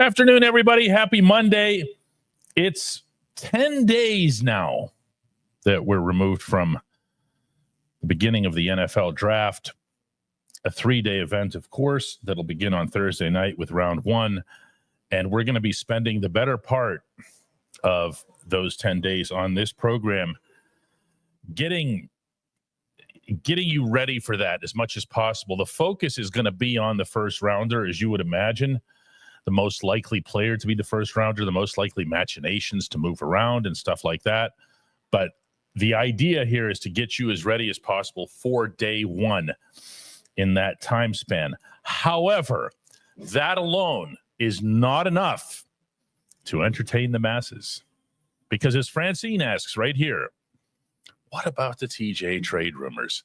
Afternoon, everybody. Happy Monday. It's 10 days now that we're removed from the beginning of the NFL draft. A 3-day event, of course, that'll begin on Thursday night with round one. And we're going to be spending the better part of those 10 days on this program getting you ready for that as much as possible. The focus is going to be on the first rounder, as you would imagine. The most likely player to be the first rounder, the most likely machinations to move around and stuff like that. But the idea here is to get you as ready as possible for day one in that time span. However, that alone is not enough to entertain the masses. Because as Francine asks right here, what about the TJ trade rumors?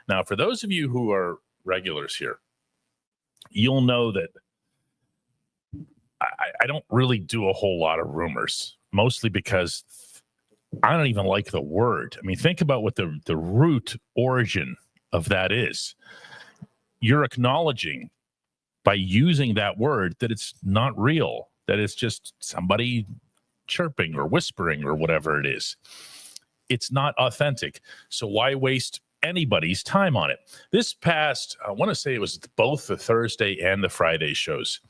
Now, for those of you who are regulars here, you'll know that I don't really do a whole lot of rumors, mostly because I don't even like the word. I mean, think about what the root origin of that is. You're acknowledging by using that word that it's not real, that it's just somebody chirping or whispering or whatever it is. It's not authentic. So why waste anybody's time on it? This past, I want to say it was both the Thursday and the Friday shows.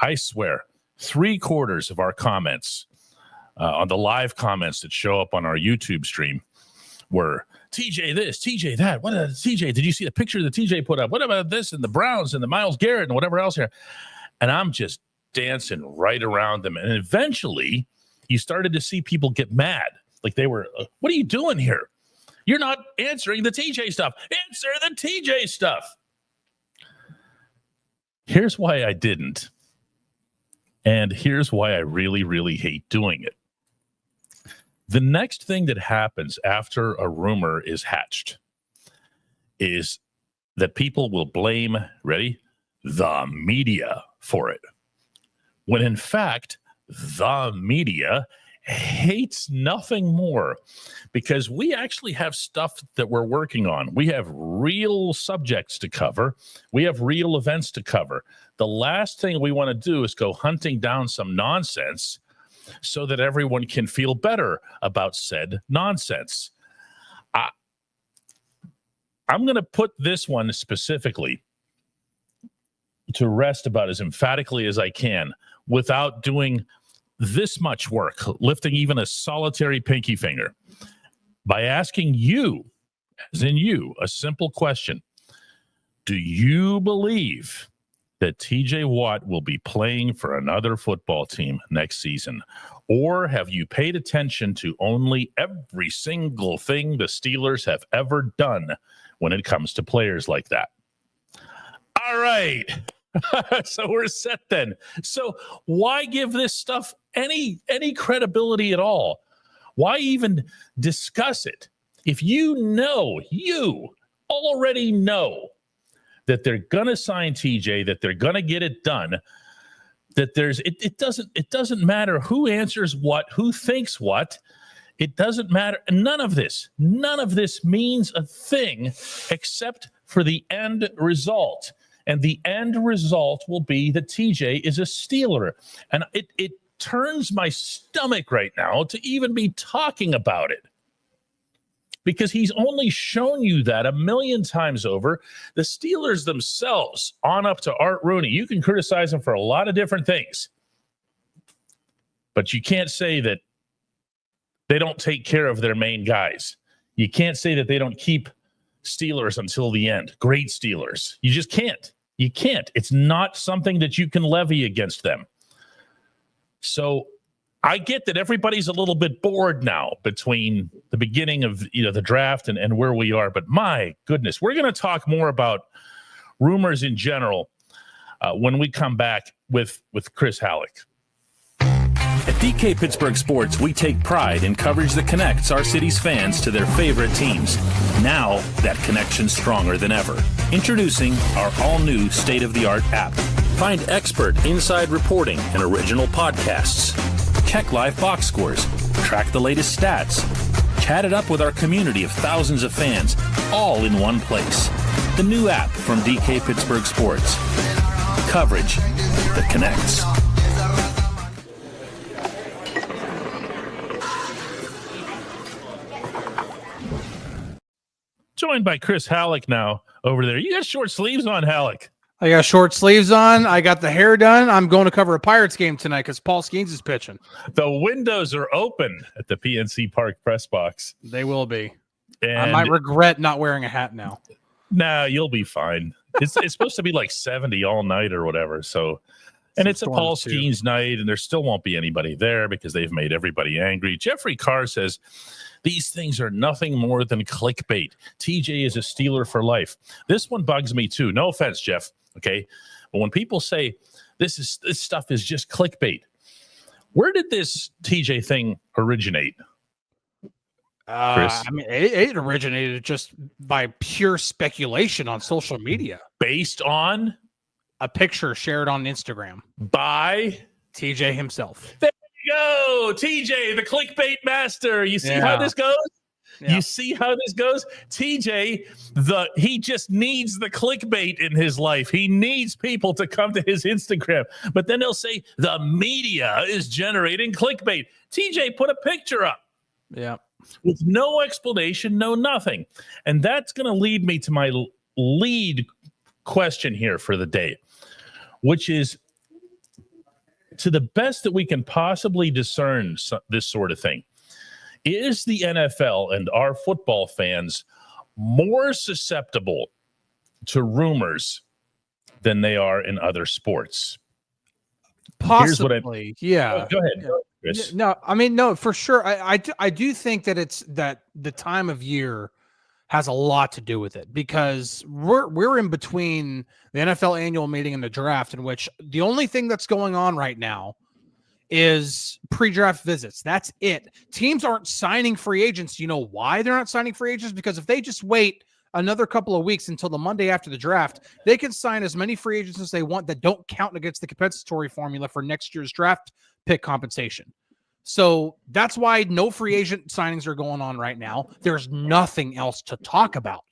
I swear, 3/4 of our comments on the live comments that show up on our YouTube stream were TJ this, TJ that. What TJ? Did you see the picture that TJ put up? What about this and the Browns and the Myles Garrett and whatever else here? And I'm just dancing right around them. And eventually, you started to see people get mad. Like they were, what are you doing here? You're not answering the TJ stuff. Answer the TJ stuff. Here's why I didn't. And here's why I really, really hate doing it. The next thing that happens after a rumor is hatched is that people will blame, ready, the media for it. When in fact, the media hates nothing more because we actually have stuff that we're working on. We have real subjects to cover. We have real events to cover. The last thing we want to do is go hunting down some nonsense so that everyone can feel better about said nonsense. I'm going to put this one specifically to rest about as emphatically as I can without doing this much work, lifting even a solitary pinky finger, by asking you, as in you, a simple question. Do you believe that TJ Watt will be playing for another football team next season? Or have you paid attention to only every single thing the Steelers have ever done when it comes to players like that? All right. So we're set then. So why give this stuff any credibility at all? Why even discuss it? If you already know that they're gonna sign TJ, that they're gonna get it done, that it doesn't matter who answers what, who thinks what. It doesn't matter. None of this means a thing except for the end result. And the end result will be that TJ is a Steeler. And it turns my stomach right now to even be talking about it. Because he's only shown you that a million times over. The Steelers themselves, on up to Art Rooney, you can criticize him for a lot of different things. But you can't say that they don't take care of their main guys. You can't say that they don't keep Steelers until the end. Great Steelers. You just can't. You can't. It's not something that you can levy against them. So I get that everybody's a little bit bored now between the beginning of the draft and where we are. But my goodness, we're going to talk more about rumors in general when we come back with Chris Halleck. At DK Pittsburgh Sports, we take pride in coverage that connects our city's fans to their favorite teams. Now, that connection's stronger than ever. Introducing our all-new state-of-the-art app. Find expert inside reporting and original podcasts. Check live box scores. Track the latest stats. Chat it up with our community of thousands of fans, all in one place. The new app from DK Pittsburgh Sports. Coverage that connects. Joined by Chris Halleck now over there. You got short sleeves on, Halleck. I got short sleeves on. I got the hair done. I'm going to cover a Pirates game tonight because Paul Skeens is pitching. The windows are open at the PNC Park press box. They will be. And I might regret not wearing a hat now. Nah, you'll be fine. It's supposed to be like 70 all night or whatever. So, and it's a Paul Skeens night, and there still won't be anybody there because they've made everybody angry. Jeffrey Carr says these things are nothing more than clickbait. TJ is a Steeler for life. This one bugs me too. No offense, Jeff. Okay, but when people say this stuff is just clickbait, where did this TJ thing originate? I mean, it originated just by pure speculation on social media, based on a picture shared on Instagram by TJ himself. There you go, TJ, the clickbait master. You see how this goes? Yeah. You see how this goes? TJ, he just needs the clickbait in his life. He needs people to come to his Instagram. But then they'll say the media is generating clickbait. TJ, put a picture up. Yeah. With no explanation, no nothing. And that's going to lead me to my lead question here for the day, which is, to the best that we can possibly discern this sort of thing, is the NFL and our football fans more susceptible to rumors than they are in other sports? Possibly, yeah. Go ahead, Chris. No, I mean, no, for sure. I do think that it's that the time of year has a lot to do with it, because we're in between the NFL annual meeting and the draft, in which the only thing that's going on right now is pre-draft visits. That's it. Teams aren't signing free agents. You know why they're not signing free agents? Because if they just wait another couple of weeks until the Monday after the draft, they can sign as many free agents as they want that don't count against the compensatory formula for next year's draft pick compensation. So that's why no free agent signings are going on right now. There's nothing else to talk about.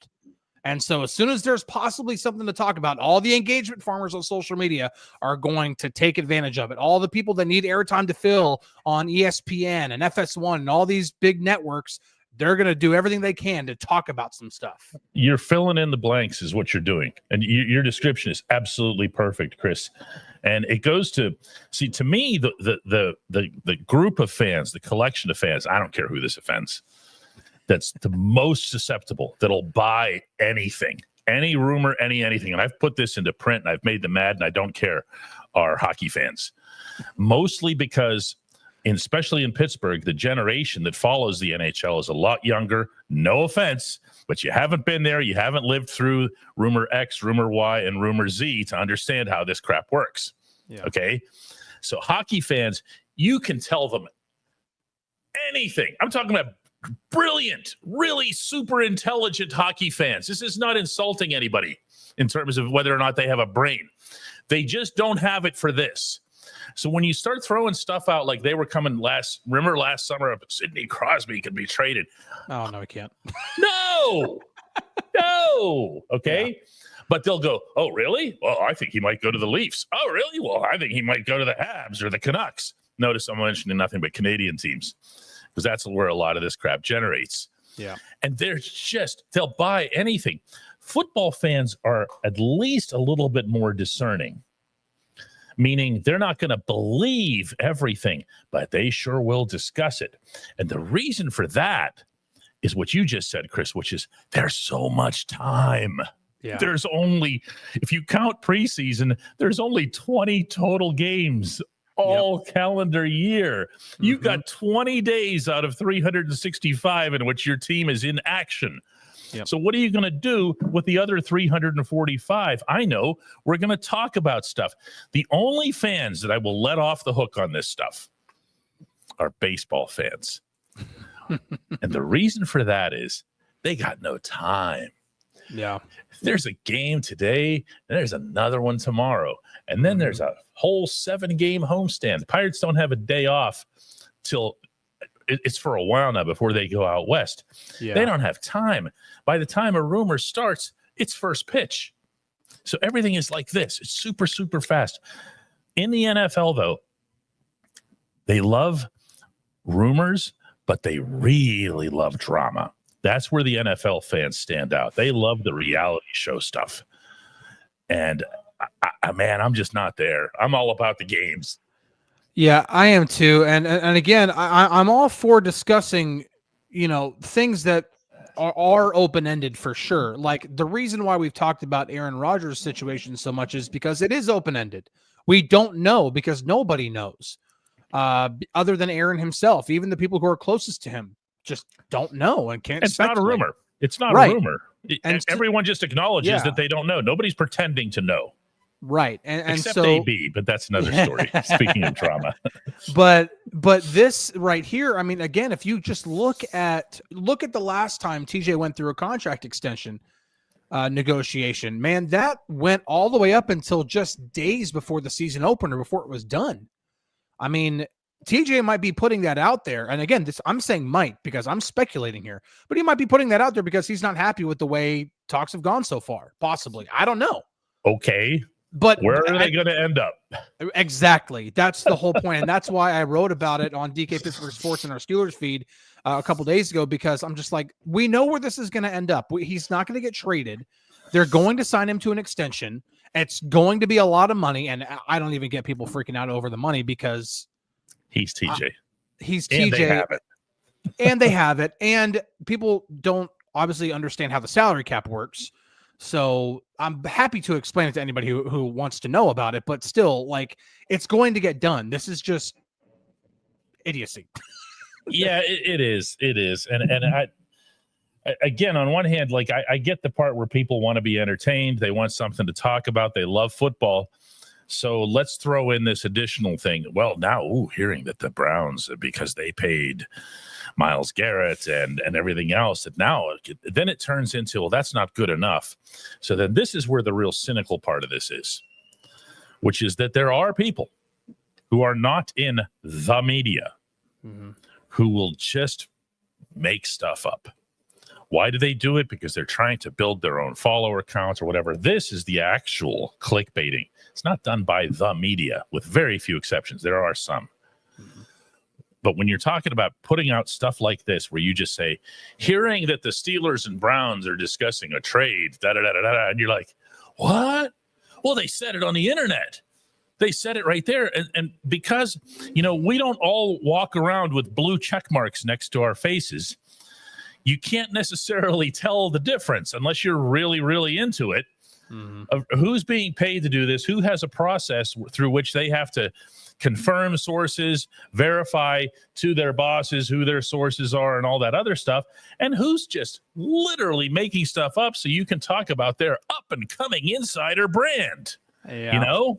And so as soon as there's possibly something to talk about, all the engagement farmers on social media are going to take advantage of it. All the people that need airtime to fill on ESPN and FS1 and all these big networks, they're going to do everything they can to talk about some stuff. You're filling in the blanks is what you're doing. And your description is absolutely perfect, Chris. And it goes to, see, to me, the group of fans, the collection of fans, I don't care who this offends, that's the most susceptible, that'll buy anything, any rumor, anything. And I've put this into print and I've made them mad and I don't care, are hockey fans. Mostly because, especially in Pittsburgh, the generation that follows the NHL is a lot younger. No offense, but you haven't been there. You haven't lived through rumor X, rumor Y, and rumor Z to understand how this crap works. Yeah. Okay? So hockey fans, you can tell them anything. I'm talking about brilliant, really super intelligent hockey fans. This is not insulting anybody in terms of whether or not they have a brain. They just don't have it for this. So when you start throwing stuff out like they were coming last summer, Sidney Crosby could be traded. Oh, no, he can't. No. Okay. Yeah. But they'll go, oh, really? Well, I think he might go to the Leafs. Oh, really? Well, I think he might go to the Habs or the Canucks. Notice I'm mentioning nothing but Canadian teams, because that's where a lot of this crap generates. Yeah. And they'll buy anything. Football fans are at least a little bit more discerning, meaning they're not going to believe everything, but they sure will discuss it. And the reason for that is what you just said, Chris, which is there's so much time. Yeah. There's only, if you count preseason, there's only 20 total games all calendar year. You've got 20 days out of 365 in which your team is in action. Yep. So what are you going to do with the other 345? I know we're going to talk about stuff. The only fans that I will let off the hook on this stuff are baseball fans. And the reason for that is they got no time. Yeah. There's a game today, and there's another one tomorrow. And then there's a whole 7-game homestand. The Pirates don't have a day off till it's for a while now before they go out west. Yeah. They don't have time. By the time a rumor starts, it's first pitch. So everything is like this. It's super, super fast. In the NFL, though, they love rumors, but they really love drama. That's where the NFL fans stand out. They love the reality show stuff. And man, I'm just not there. I'm all about the games. Yeah, I am too. And again, I'm all for discussing, things that are open-ended for sure. Like the reason why we've talked about Aaron Rodgers' situation so much is because it is open-ended. We don't know because nobody knows other than Aaron himself. Even the people who are closest to him just don't know and can't. It's not a rumor. It's not right. a rumor. And everyone just acknowledges that they don't know. Nobody's pretending to know. Right. And except so AB, but that's another story. Speaking of drama. But this right here, I mean, again, if you just look at the last time TJ went through a contract extension negotiation, man, that went all the way up until just days before the season opener, before it was done. I mean, TJ might be putting that out there. And again, I'm saying might because I'm speculating here, but he might be putting that out there because he's not happy with the way talks have gone so far. Possibly. I don't know. Okay. But where are they going to end up? Exactly. That's the whole point. And that's why I wrote about it on DK Pittsburgh Sports in our Steelers feed a couple days ago, because I'm just like, we know where this is going to end up. He's not going to get traded. They're going to sign him to an extension. It's going to be a lot of money. And I don't even get people freaking out over the money because he's TJ. He's and TJ. They have it. And they have it. And people don't obviously understand how the salary cap works. So I'm happy to explain it to anybody who wants to know about it, but still, like, it's going to get done. This is just idiocy. Yeah, it is. It is. And I again, on one hand, like I get the part where people want to be entertained. They want something to talk about. They love football. So let's throw in this additional thing. Well, now, hearing that the Browns, because they paid Myles Garrett and everything else, that now then it turns into, well, that's not good enough. So then this is where the real cynical part of this is, which is that there are people who are not in the media who will just make stuff up. Why do they do it? Because they're trying to build their own follower counts or whatever. This is the actual clickbaiting. It's not done by the media, with very few exceptions. There are some. But when you're talking about putting out stuff like this, where you just say, hearing that the Steelers and Browns are discussing a trade, and you're like, what? Well, they said it on the internet. They said it right there. And because, we don't all walk around with blue check marks next to our faces, you can't necessarily tell the difference unless you're really, really into it. Of who's being paid to do this, who has a process through which they have to confirm sources, verify to their bosses who their sources are and all that other stuff, and who's just literally making stuff up so you can talk about their up-and-coming insider brand. Yeah.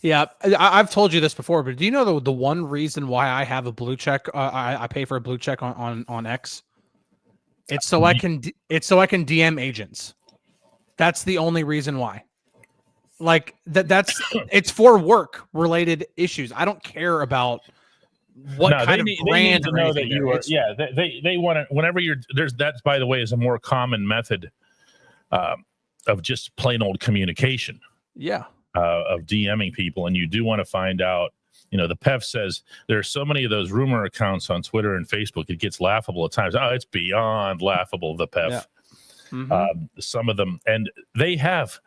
Yeah, I've told you this before, but do you know the one reason why I have a blue check, I pay for a blue check on X? It's so I can DM agents. That's the only reason why. Like that's it's for work related issues. I don't care about what kind of brand. They need to know that you are. Yeah, they want to. Whenever that's, by the way, is a more common method of just plain old communication. Yeah, of DMing people, and you do want to find out. The PEF says there are so many of those rumor accounts on Twitter and Facebook. It gets laughable at times. Oh, it's beyond laughable. The PEF. Yeah. Some of them, and they have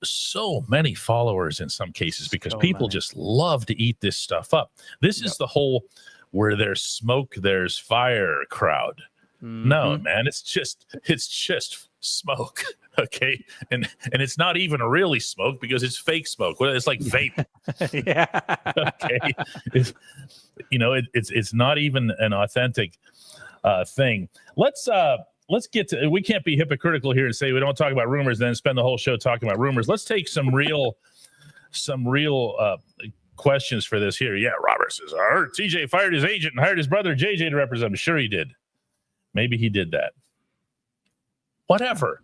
so many followers in some cases because people just love to eat this stuff up. This is the whole where there's smoke, there's fire crowd. No, man, it's just smoke. Okay. And it's not even really smoke because it's fake smoke. It's like vape. Yeah. Okay. It's not even an authentic thing. Let's get to, we can't be hypocritical here and say we don't talk about rumors and then spend the whole show talking about rumors. Let's take some real questions for this here. Yeah, Robert says, I heard TJ fired his agent and hired his brother JJ to represent him. Sure he did. Maybe he did that. Whatever.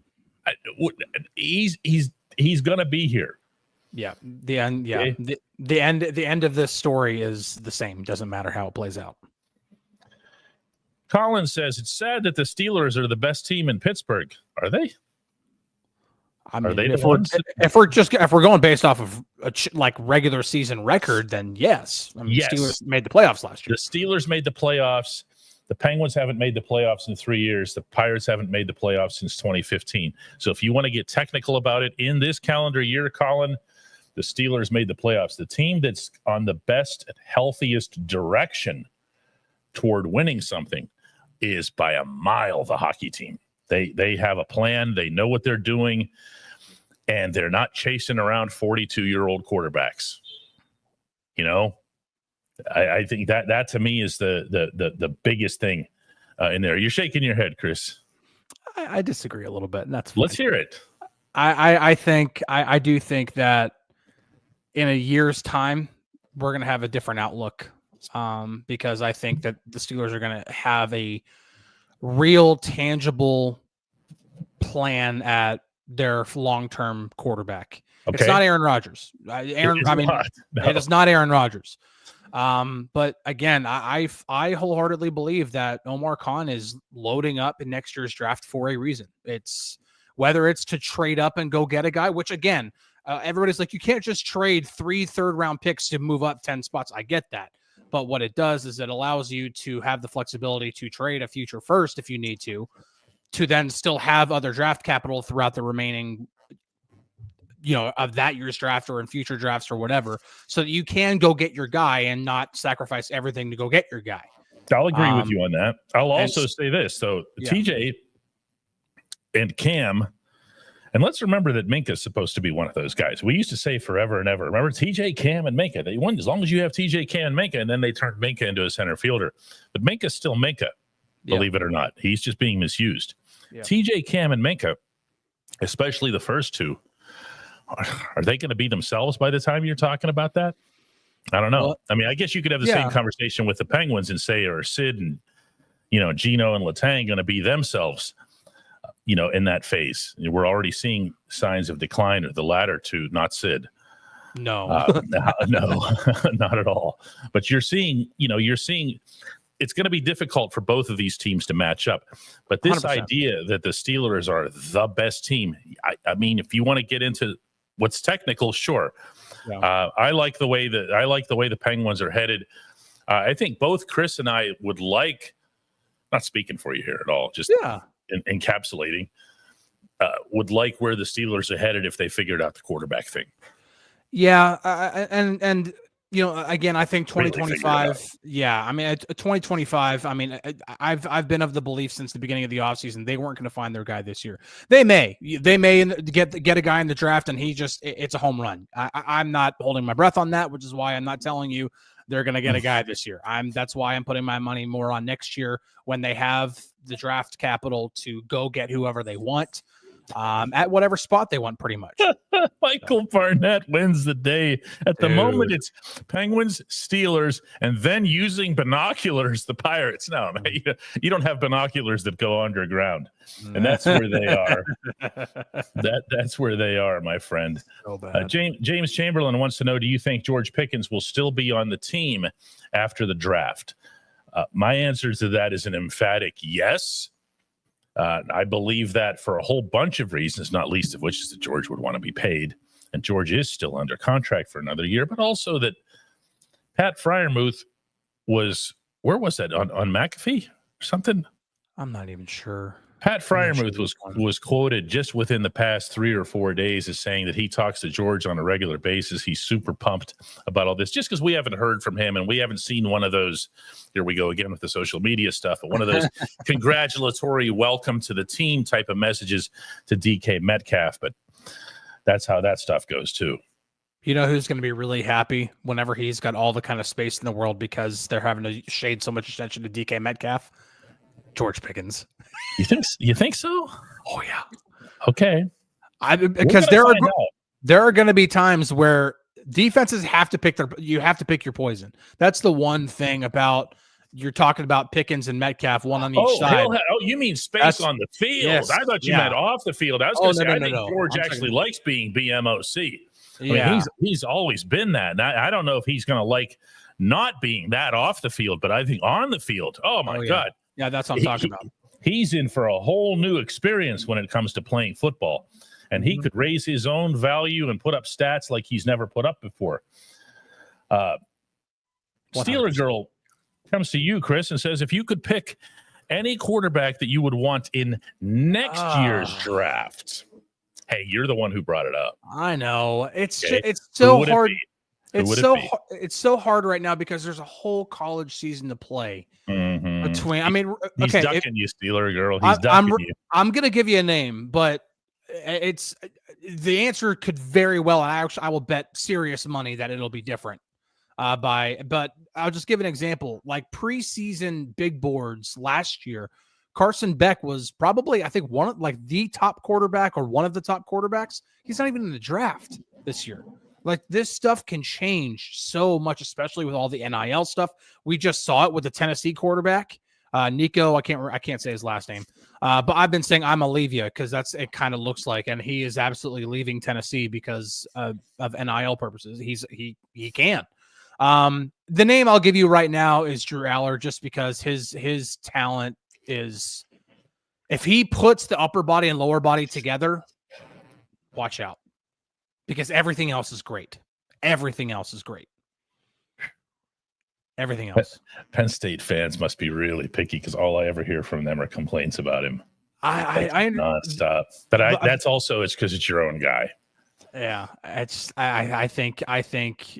He's going to be here. Yeah. The end. Yeah. Okay. The end of this story is the same. Doesn't matter how it plays out. Colin says it's sad that the Steelers are the best team in Pittsburgh. Are they? I mean, if we're going based off of like regular season record, then yes. I mean, yes. The Steelers made the playoffs last year. The Steelers made the playoffs. The Penguins haven't made the playoffs in 3 years. The Pirates haven't made the playoffs since 2015. So if you want to get technical about it, in this calendar year, Colin, the Steelers made the playoffs. The team that's on the best and healthiest direction toward winning something is by a mile the hockey team. They have a plan. They know what they're doing, and they're not chasing around 42-year-old quarterbacks. You know, I think that to me is the biggest thing in there. You're shaking your head, Chris. I disagree a little bit, and that's fine. Let's hear it. I do think that in a year's time, we're going to have a different outlook, because I think that the Steelers are going to have a real tangible plan at their long-term quarterback. Okay. It's not Aaron Rodgers. It is not Aaron Rodgers. But again, I wholeheartedly believe that Omar Khan is loading up in next year's draft for a reason. It's whether it's to trade up and go get a guy, which again, everybody's like, you can't just trade 3 third-round picks to move up 10 spots. I get that. But what it does is it allows you to have the flexibility to trade a future first if you need to then still have other draft capital throughout the remaining, of that year's draft or in future drafts or whatever, so that you can go get your guy and not sacrifice everything to go get your guy. I'll agree with you on that. I'll also say this, though. Yeah. TJ and Cam, and let's remember that Minka's supposed to be one of those guys. We used to say forever and ever, remember TJ, Cam, and Minka. They won as long as you have TJ, Cam, and Minka, and then they turned Minka into a center fielder. But Minka's still Minka, believe it or not. He's just being misused. Yeah. TJ, Cam, and Minka, especially the first two, are they going to be themselves by the time you're talking about that? I don't know. Well, I mean, I guess you could have the same conversation with the Penguins and say, are Sid and, Gino and Letang going to be themselves, in that phase? We're already seeing signs of decline, or the latter two, not Sid. No, no, not at all. But you're seeing it's going to be difficult for both of these teams to match up. But this 100%. Idea that the Steelers are the best team, I mean, if you want to get into what's technical, sure. Yeah. I like the way the Penguins are headed. I think both Chris and I would like, not speaking for you here at all, just encapsulating, would like where the Steelers are headed if they figured out the quarterback thing. Yeah, and again, I think 2025. Yeah, I mean, 2025. I mean, I've been of the belief since the beginning of the offseason they weren't going to find their guy this year. They may get a guy in the draft, and it's a home run. I'm not holding my breath on that, which is why I'm not telling you they're going to get a guy this year. That's why I'm putting my money more on next year when they have the draft capital to go get whoever they want. At whatever spot they want, pretty much. Michael Barnett wins the day. At the moment, it's Penguins, Steelers, and then using binoculars, the Pirates. No, man, you don't have binoculars that go underground, and that's where they are. That's where they are, my friend. So bad. James Chamberlain wants to know: do you think George Pickens will still be on the team after the draft? My answer to that is an emphatic yes. I believe that for a whole bunch of reasons, not least of which is that George would want to be paid, and George is still under contract for another year, but also that Pat Freiermuth was, where was that, on McAfee or something? I'm not even sure. Pat Freiermuth was quoted just within the past 3 or 4 days as saying that he talks to George on a regular basis. He's super pumped about all this, just because we haven't heard from him and we haven't seen one of those, here we go again with the social media stuff, but one of those congratulatory welcome to the team type of messages to DK Metcalf. But that's how that stuff goes too. You know who's going to be really happy whenever he's got all the kind of space in the world because they're having to shade so much attention to DK Metcalf? George Pickens. You think so? Oh yeah. Okay. Because there are going to be times where defenses have to pick you have to pick your poison. That's the one thing about, you're talking about Pickens and Metcalf, one on each side. You mean space on the field? Yes, I thought you meant off the field. I was going to say, I think George actually likes being BMOC. Yeah. I mean, he's always been that. And I don't know if he's going to like not being that off the field, but I think on the field, oh my God. Yeah, that's what I'm talking about. He's in for a whole new experience when it comes to playing football. And he could raise his own value and put up stats like he's never put up before. Steeler Girl comes to you, Chris, and says, if you could pick any quarterback that you would want in next year's draft. Hey, you're the one who brought it up. I know. It's Who so would it hard. be? It's so hard right now because there's a whole college season to play between. I mean, he's okay, ducking you, Steeler girl. He's ducking you. I'm gonna give you a name, but it's the answer could very well. I will bet serious money that it'll be different. But I'll just give an example. Like preseason big boards last year, Carson Beck was probably, I think, the top quarterback or one of the top quarterbacks. He's not even in the draft this year. Like this stuff can change so much, especially with all the NIL stuff. We just saw it with the Tennessee quarterback, Nico. I can't say his last name, but I've been saying I'm Olivia because it kind of looks like, and he is absolutely leaving Tennessee because of NIL purposes. He can. The name I'll give you right now is Drew Aller, just because his talent is, if he puts the upper body and lower body together, watch out, because everything else is great. Everything else is great. Everything else. Penn State fans must be really picky because all I ever hear from them are complaints about him. I nonstop. But that's also it's because it's your own guy. Yeah, I think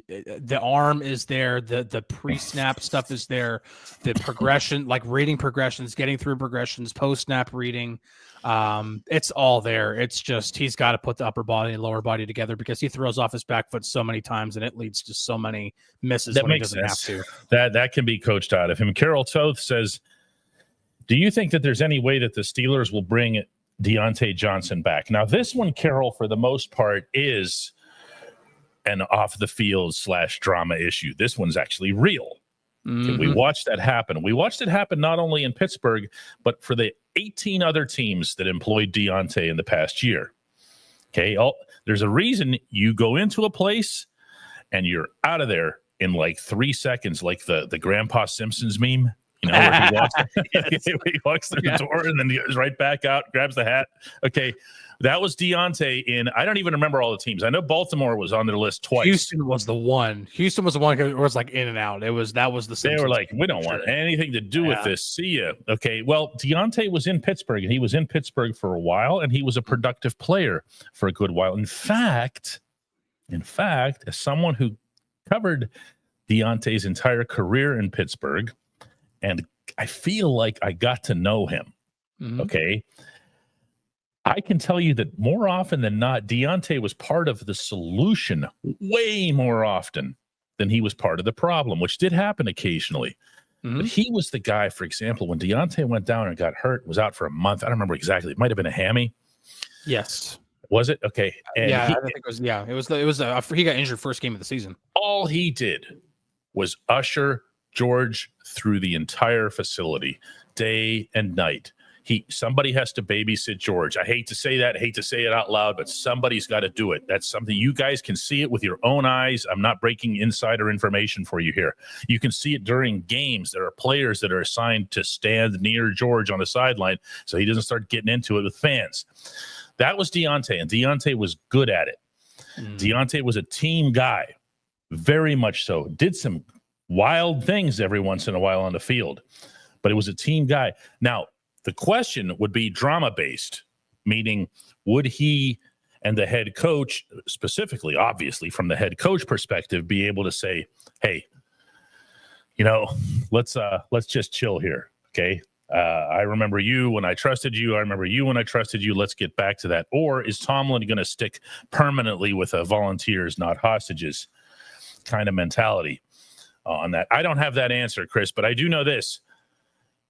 the arm is there, the pre-snap stuff is there, the progression, like reading progressions, getting through progressions, post-snap reading, it's all there. It's just he's got to put the upper body and lower body together because he throws off his back foot so many times and it leads to so many misses that when makes he doesn't sense. have to. That can be coached out of him. Carol Toth says, do you think that there's any way that the Steelers will bring Deontay Johnson back? Now, this one, Carol, for the most part, is an off-the-field / drama issue. This one's actually real. We watched that happen. We watched it happen not only in Pittsburgh, but for the 18 other teams that employed Deontay in the past year. Okay, there's a reason you go into a place and you're out of there in like 3 seconds, like the Grandpa Simpsons meme. You know, where he walks through the door and then he goes right back out, grabs the hat. Okay, that was Deontay in, I don't even remember all the teams. I know Baltimore was on their list twice. Houston was the one who was like in and out. That was the Simpsons. They were like, we don't want anything to do with this. See ya. Okay, well, Deontay was in Pittsburgh, and he was in Pittsburgh for a while, and he was a productive player for a good while. In fact, as someone who covered Deontay's entire career in Pittsburgh, and I feel like I got to know him. Okay. I can tell you that more often than not, Deontay was part of the solution way more often than he was part of the problem, which did happen occasionally. But he was the guy, for example, when Deontay went down and got hurt, was out for a month. I don't remember exactly. It might have been a hammy. Yes. Was it? Okay. And I think it was. Yeah, it was. He got injured first game of the season. All he did was usher George through the entire facility, day and night. Somebody has to babysit George. I hate to say that, hate to say it out loud, but somebody's got to do it. That's something you guys can see it with your own eyes. I'm not breaking insider information for you here. You can see it during games. There are players that are assigned to stand near George on the sideline so he doesn't start getting into it with fans. That was Deontay, and Deontay was good at it. Deontay was a team guy, very much so. Did some wild things every once in a while on the field, but it was a team guy. Now, the question would be drama-based, meaning would he and the head coach, specifically, obviously, from the head coach perspective, be able to say, hey, let's just chill here, okay? I remember you when I trusted you. I remember you when I trusted you. Let's get back to that. Or is Tomlin going to stick permanently with a volunteers, not hostages kind of mentality on that? I don't have that answer, Chris, but I do know this.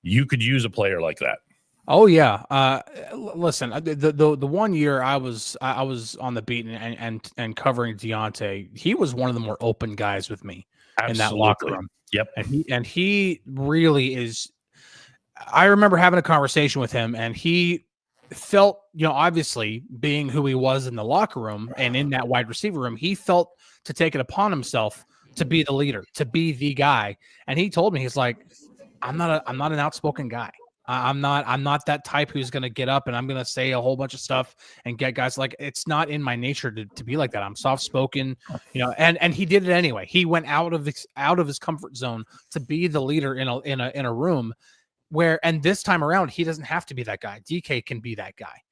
You could use a player like that. Oh yeah. Listen, the 1 year I was on the beat and covering Deontay, he was one of the more open guys with me. Absolutely. In that locker room. Yep. And he really is. I remember having a conversation with him, and he felt, obviously being who he was in the locker room and in that wide receiver room, he felt to take it upon himself to be the leader, to be the guy. And he told me, he's like, I'm not an outspoken guy. I'm not that type who's going to get up and I'm going to say a whole bunch of stuff and get guys like, it's not in my nature to be like that. I'm soft spoken, and he did it anyway. He went out of his comfort zone to be the leader in a room and this time around, he doesn't have to be that guy. DK can be that guy.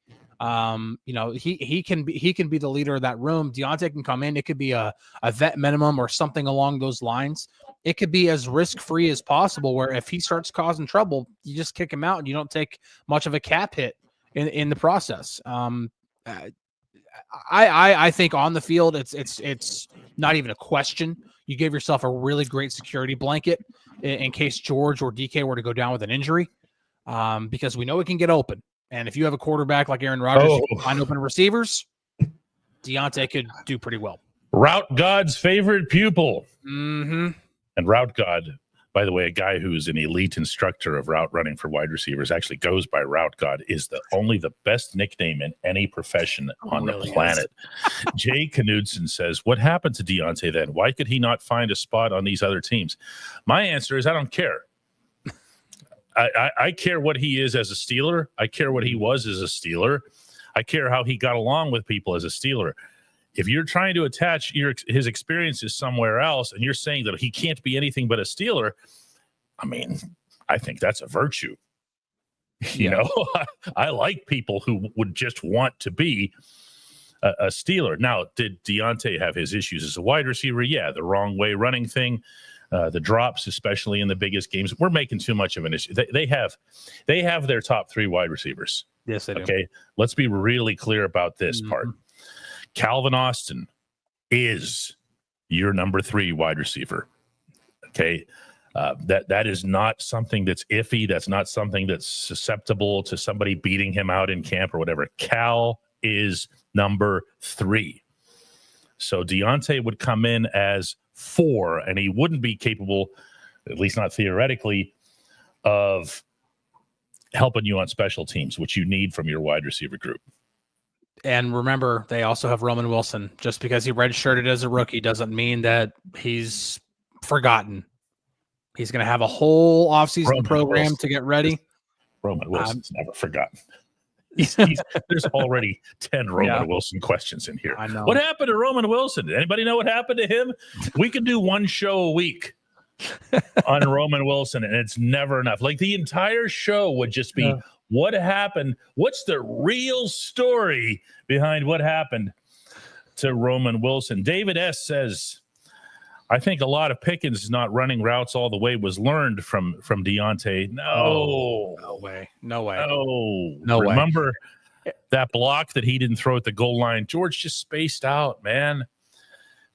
He can be the leader of that room. Dejounte can come in. It could be a vet minimum or something along those lines. It could be as risk-free as possible, where if he starts causing trouble, you just kick him out and you don't take much of a cap hit in the process. I think on the field, it's not even a question. You give yourself a really great security blanket in case George or DK were to go down with an injury, because we know it can get open. And if you have a quarterback like Aaron Rodgers, you can find open receivers, Dejounte could do pretty well. Route God's favorite pupil. Mm-hmm. And Route God, by the way, a guy who's an elite instructor of route running for wide receivers, actually goes by Route God, is only the best nickname in any profession on the planet. Jay Knudsen says, what happened to Dejounte then? Why could he not find a spot on these other teams? My answer is I don't care. I care what he is as a Steeler. I care what he was as a Steeler. I care how he got along with people as a Steeler. If you're trying to attach his experiences somewhere else and you're saying that he can't be anything but a Steeler, I mean, I think that's a virtue. I like people who would just want to be a Steeler. Now, did Dejounte have his issues as a wide receiver? Yeah, the wrong way running thing. The drops, especially in the biggest games, we're making too much of an issue. They have their top 3 wide receivers. Yes, they do. Okay, let's be really clear about this part. Calvin Austin is your number 3 wide receiver. Okay, that is not something that's iffy. That's not something that's susceptible to somebody beating him out in camp or whatever. Cal is number 3. So Dejounte would come in as 4, and he wouldn't be capable, at least not theoretically, of helping you on special teams, which you need from your wide receiver group. And remember, they also have Roman Wilson. Just because he redshirted as a rookie doesn't mean that he's forgotten. He's going to have a whole offseason program to get ready. Roman Wilson's never forgotten. There's already 10 Roman Wilson questions in here. I know. What happened to Roman Wilson? Did anybody know what happened to him? We can do one show a week on Roman Wilson, and it's never enough. Like, the entire show would just be what happened? What's the real story behind what happened to Roman Wilson? David S. says, I think a lot of Pickens not running routes all the way was learned from Dejounte. No way. Remember that block that he didn't throw at the goal line? George just spaced out, man.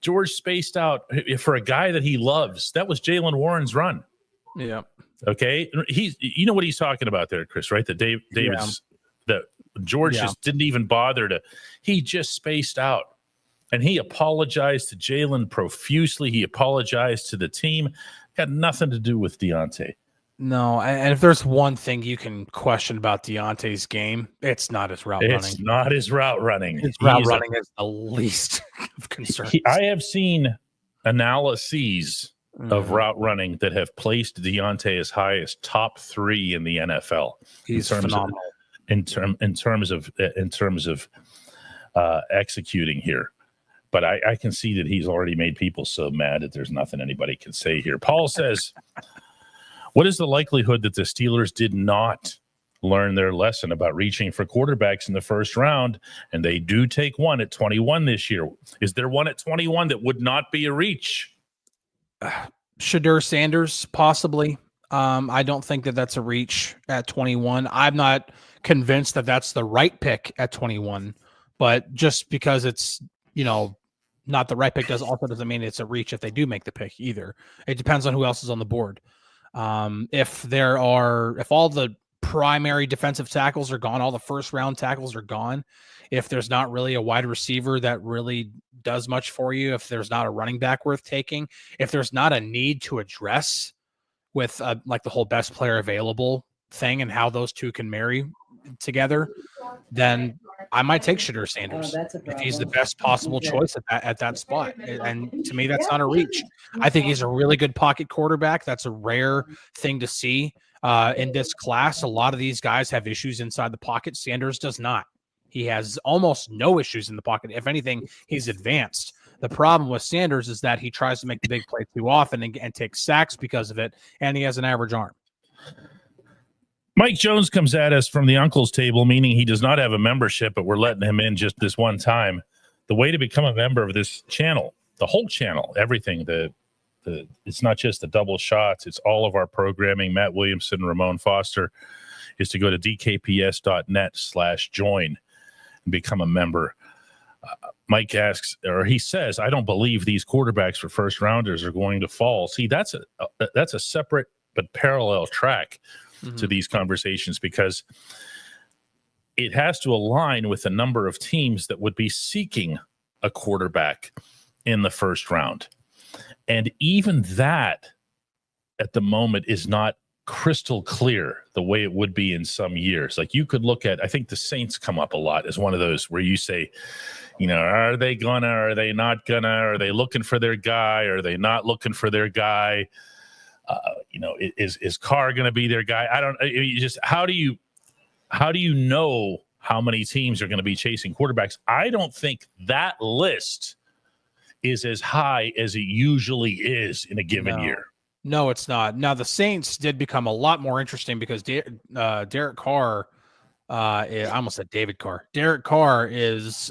George spaced out for a guy that he loves. That was Jaylen Warren's run. Yeah. Okay. You know what he's talking about there, Chris, right? That that George just didn't even bother he just spaced out. And he apologized to Jaylen profusely. He apologized to the team. Got nothing to do with Dejounte. No, and if there's one thing you can question about Deontay's game, it's not his route running. It's not his route running. His route running is the least of concern. I have seen analyses of route running that have placed Dejounte as high as top 3 in the NFL. He's phenomenal. In terms of executing here. But I can see that he's already made people so mad that there's nothing anybody can say here. Paul says, what is the likelihood that the Steelers did not learn their lesson about reaching for quarterbacks in the first round? And they do take one at 21 this year. Is there one at 21 that would not be a reach? Shadur Sanders, possibly. I don't think that that's a reach at 21. I'm not convinced that that's the right pick at 21. But just because it's, not the right pick doesn't mean it's a reach if they do make the pick either. It depends on who else is on the board. If all the primary defensive tackles are gone, all the first round tackles are gone, if there's not really a wide receiver that really does much for you, if there's not a running back worth taking, if there's not a need to address with like the whole best player available thing and how those two can marry together, then I might take Shadur Sanders if he's the best possible choice at that spot. And to me, that's not a reach. I think he's a really good pocket quarterback. That's a rare thing to see. in this class. A lot of these guys have issues inside the pocket. Sanders does not. He has almost no issues in the pocket. If anything, he's advanced. The problem with Sanders is that he tries to make the big play too often and takes sacks because of it, and he has an average arm. Mike Jones comes at us from the uncle's table, meaning he does not have a membership, but we're letting him in just this one time. The way to become a member of this channel, the whole channel, everything, it's not just the double shots, it's all of our programming, Matt Williamson, Ramon Foster, is to go to dkps.net/join and become a member. Mike asks, or he says, I don't believe these quarterbacks for first rounders are going to fall. See, that's a separate but parallel track to these conversations, because it has to align with the number of teams that would be seeking a quarterback in the first round. And even that at the moment is not crystal clear the way it would be in some years. Like you could look at, I think the Saints come up a lot as one of those where you say, are they gonna, are they not gonna, are they looking for their guy? Are they not looking for their guy? Is Carr going to be their guy? How do you know how many teams are going to be chasing quarterbacks? I don't think that list is as high as it usually is in a given year. No, it's not. Now, the Saints did become a lot more interesting because Derek Carr, I almost said David Carr. Derek Carr is,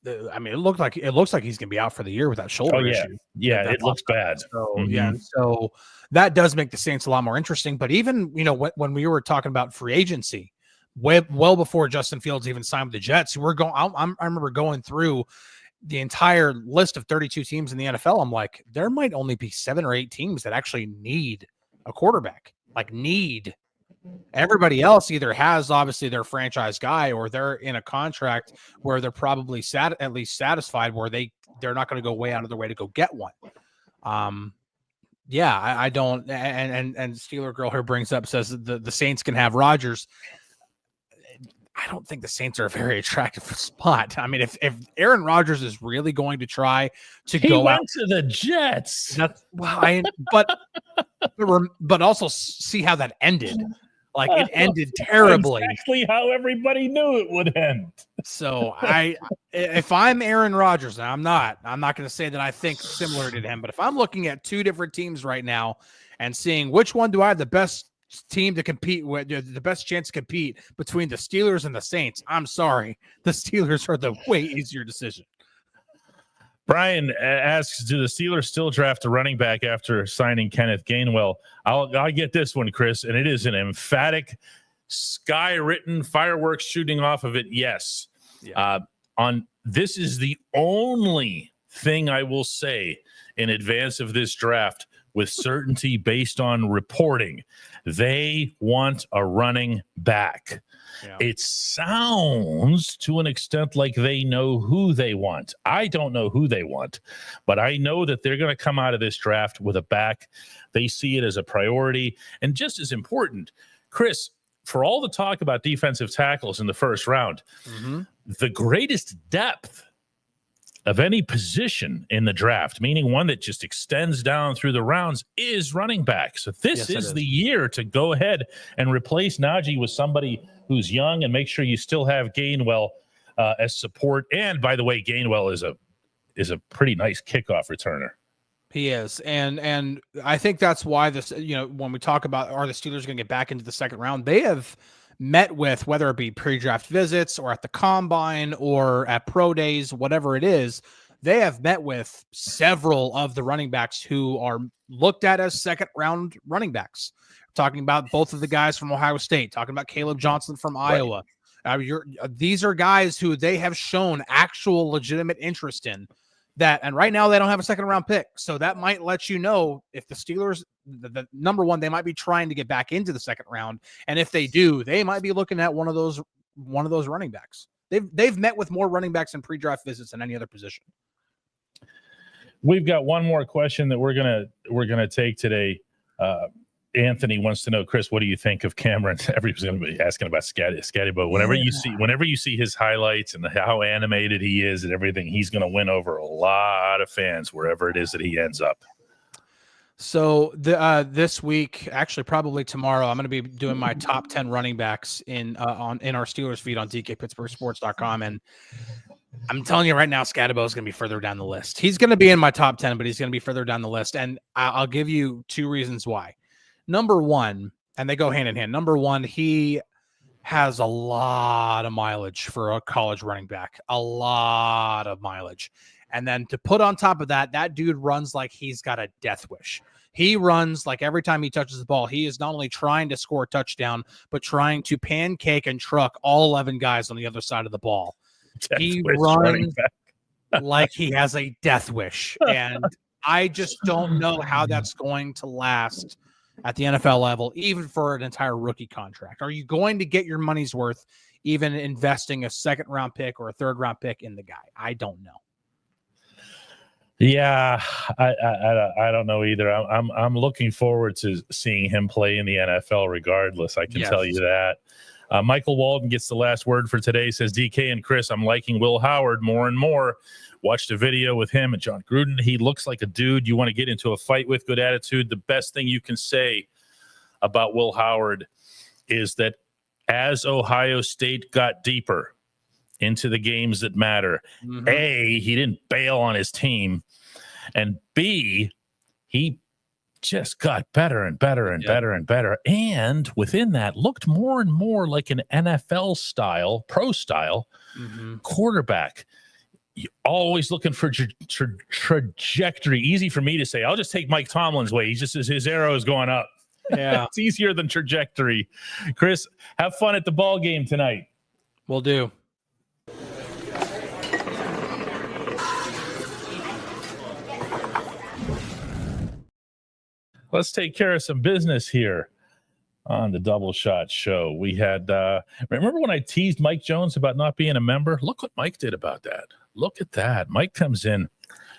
it looks like he's going to be out for the year with that shoulder issue. Yeah, it looks bad. So, so that does make the Saints a lot more interesting. But even, when we were talking about free agency, well before Justin Fields even signed with the Jets, I remember going through the entire list of 32 teams in the NFL. I'm like, there might only be 7 or 8 teams that actually need a quarterback. Everybody else either has obviously their franchise guy, or they're in a contract where they're probably at least satisfied, where they're not going to go way out of their way to go get one. I don't. And Steeler Girl here brings up, says the Saints can have Rodgers. I don't think the Saints are a very attractive spot. I mean, if Aaron Rodgers is really going to try to go out to the Jets, but also see how that ended. It ended terribly. Exactly how everybody knew it would end. So if I'm Aaron Rodgers, and I'm not going to say that I think similar to him, but if I'm looking at 2 different teams right now and seeing which one do I have the best team to compete with, the best chance to compete between the Steelers and the Saints, I'm sorry, the Steelers are the way easier decision. Brian asks, do the Steelers still draft a running back after signing Kenneth Gainwell? I'll get this one, Chris, and it is an emphatic, sky-written, fireworks shooting off of it. Yes. Yeah. This is the only thing I will say in advance of this draft with certainty based on reporting. They want a running back. Yeah. It sounds to an extent like they know who they want. I don't know who they want, but I know that they're going to come out of this draft with a back. They see it as a priority. And just as important, Chris, for all the talk about defensive tackles in the first round, the greatest depth of any position in the draft, meaning one that just extends down through the rounds, is running back. So this is the year to go ahead and replace Najee with somebody who's young and make sure you still have Gainwell as support. And by the way, Gainwell is a pretty nice kickoff returner. He is. And I think that's why this, when we talk about are the Steelers going to get back into the second round, they have met with, whether it be pre-draft visits or at the combine or at pro days, whatever it is, they have met with several of the running backs who are looked at as second round running backs. Talking about both of the guys from Ohio State, talking about Caleb Johnson from Iowa. These are guys who they have shown actual legitimate interest in that. And right now they don't have a second round pick. So that might let you know if the Steelers, the number one, they might be trying to get back into the second round. And if they do, they might be looking at one of those running backs. They've met with more running backs in pre-draft visits than any other position. We've got one more question that we're gonna take today. Anthony wants to know, Chris, what do you think of Cameron? Everybody's going to be asking about Scatty, but whenever you see his highlights and how animated he is and everything, he's going to win over a lot of fans wherever it is that he ends up. So this week, actually probably tomorrow, I'm going to be doing my top 10 running backs in our Steelers feed on DKPittsburghSports.com, and I'm telling you right now, Scatabo is going to be further down the list. He's going to be in my top 10, but he's going to be further down the list, and I'll give you two reasons why. Number one, and they go hand in hand. Number one, he has a lot of mileage for a college running back, a lot of mileage. And then to put on top of that, that dude runs like he's got a death wish. He runs like every time he touches the ball, he is not only trying to score a touchdown, but trying to pancake and truck all 11 guys on the other side of the ball. He runs like he has a death wish. And I just don't know how that's going to last at the NFL level, even for an entire rookie contract. Are you going to get your money's worth even investing a second-round pick or a third-round pick in the guy? I don't know. Yeah, I don't know either. I'm looking forward to seeing him play in the NFL regardless. I can tell you that. Michael Walden gets the last word for today. Says, DK and Chris, I'm liking Will Howard more and more. Watched a video with him and John Gruden. He looks like a dude you want to get into a fight with. Good attitude. The best thing you can say about Will Howard is that as Ohio State got deeper into the games that matter, A, he didn't bail on his team, and B, he just got better and better and better and better. And within that, looked more and more like an NFL style, pro style quarterback. You're always looking for trajectory. Easy for me to say. I'll just take Mike Tomlin's way. He's just his arrow is going up. Yeah, it's easier than trajectory. Chris, have fun at the ball game tonight. Will do. Let's take care of some business here on the Double Shot Show. We had, remember when I teased Mike Jones about not being a member? Look what Mike did about that. Look at that. Mike comes in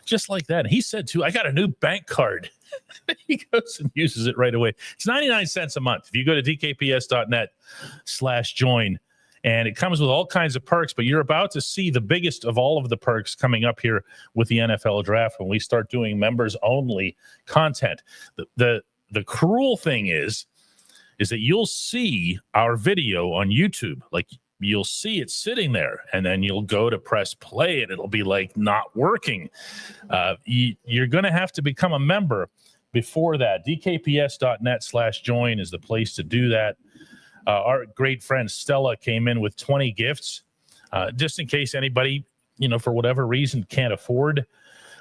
just like that. And he said, too, I got a new bank card. He goes and uses it right away. It's 99 cents a month. If you go to dkps.net/join, and it comes with all kinds of perks, but you're about to see the biggest of all of the perks coming up here with the NFL draft when we start doing members only content. The cruel thing is that you'll see our video on YouTube. Like, you'll see it sitting there, and then you'll go to press play and it'll be like not working. You're going to have to become a member before that. dkps.net/join is the place to do that. Our great friend Stella came in with 20 gifts, just in case anybody, for whatever reason can't afford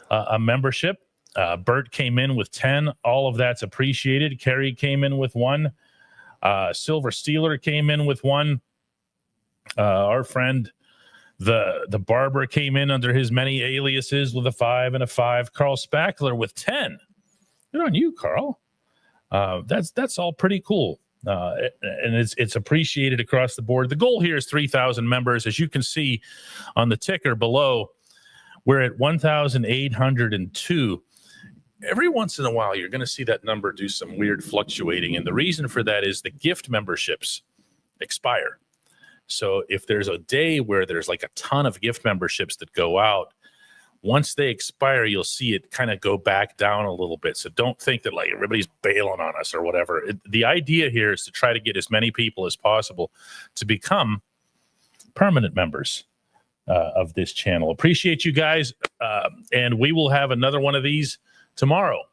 a membership. Bert came in with 10. All of that's appreciated. Kerry came in with 1. Silver Steeler came in with 1. Our friend, the barber, came in under his many aliases with a 5 and a 5. Carl Spackler with 10. Good on you, Carl. That's all pretty cool. And it's appreciated across the board. The goal here is 3,000 members. As you can see on the ticker below, we're at 1,802. Every once in a while, you're going to see that number do some weird fluctuating. And the reason for that is the gift memberships expire. So if there's a day where there's like a ton of gift memberships that go out, once they expire, you'll see it kind of go back down a little bit. So don't think that like everybody's bailing on us or whatever. The idea here is to try to get as many people as possible to become permanent members of this channel. Appreciate you guys. And we will have another one of these tomorrow.